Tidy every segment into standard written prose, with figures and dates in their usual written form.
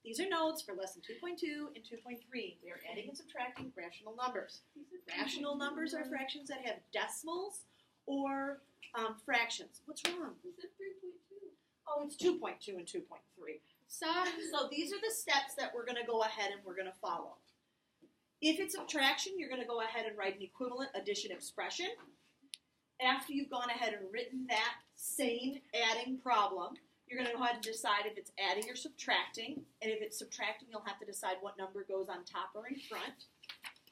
These are notes for lesson 2.2 and 2.3. We are adding and subtracting rational numbers. Rational numbers are fractions that have decimals or fractions. What's wrong? You said 3.2. Oh, it's 2.2 and 2.3. Sorry. So these are the steps that we're going to go ahead and we're going to follow. If it's subtraction, you're going to go ahead and write an equivalent addition expression. After you've gone ahead and written that same adding problem, you're going to go ahead and decide if it's adding or subtracting. And if it's subtracting, you'll have to decide what number goes on top or in front.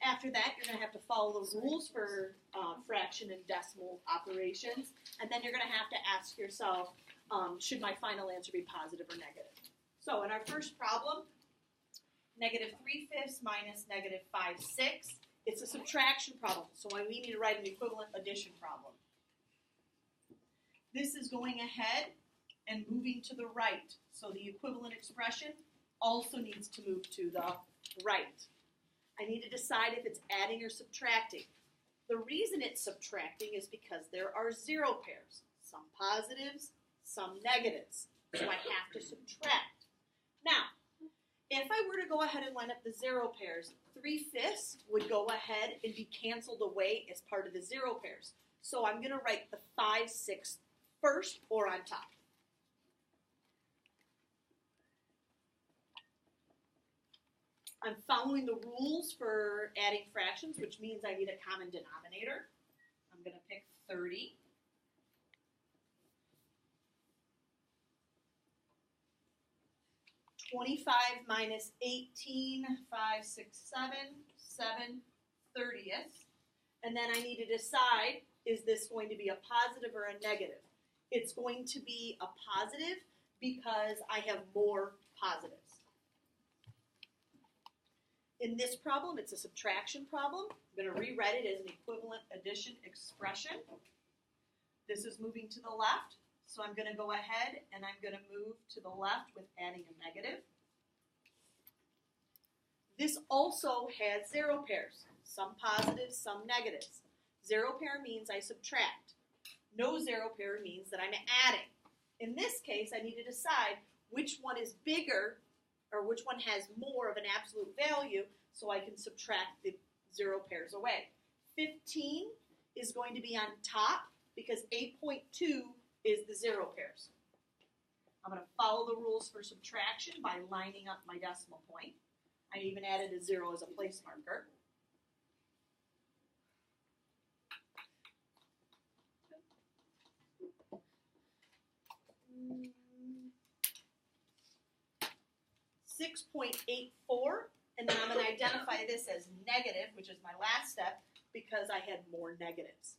After that, you're going to have to follow the rules for fraction and decimal operations. And then you're going to have to ask yourself, should my final answer be positive or negative? So in our first problem, negative 3/5 minus negative 5/6, it's a subtraction problem. So we need to write an equivalent addition problem. This is going ahead and moving to the right. So the equivalent expression also needs to move to the right. I need to decide if it's adding or subtracting. The reason it's subtracting is because there are zero pairs, some positives, some negatives. So I have to subtract. Now, if I were to go ahead and line up the zero pairs, 3/5 would go ahead and be canceled away as part of the zero pairs. So I'm going to write the 5/6 first or on top. I'm following the rules for adding fractions, which means I need a common denominator. I'm going to pick 30. $25 minus 18, 5, 6, 7, 7/30. And then I need to decide, is this going to be a positive or a negative? It's going to be a positive because I have more positives. In this problem, it's a subtraction problem. I'm going to rewrite it as an equivalent addition expression. This is moving to the left. So I'm going to go ahead and I'm going to move to the left with adding a negative. This also has zero pairs, some positives, some negatives. Zero pair means I subtract. No zero pair means that I'm adding. In this case, I need to decide which one is bigger or which one has more of an absolute value so I can subtract the zero pairs away. 15 is going to be on top because 8.2 is the zero pairs. I'm going to follow the rules for subtraction by lining up my decimal point. I even added a 0 as a place marker. .84, and then I'm going to identify this as negative, which is my last step, because I had more negatives.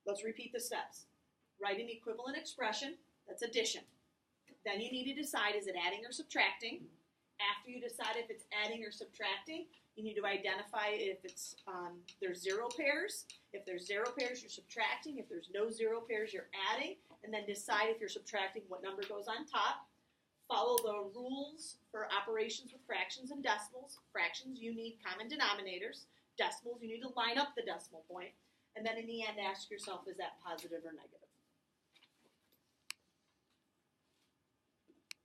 Let's repeat the steps. Write an equivalent expression, that's addition. Then you need to decide, is it adding or subtracting? After you decide if it's adding or subtracting, you need to identify if it's there's zero pairs. If there's zero pairs, you're subtracting. If there's no zero pairs, you're adding. And then decide if you're subtracting what number goes on top. Follow the rules for operations with fractions and decimals. Fractions, you need common denominators. Decimals, you need to line up the decimal point. And then in the end, ask yourself, is that positive or negative?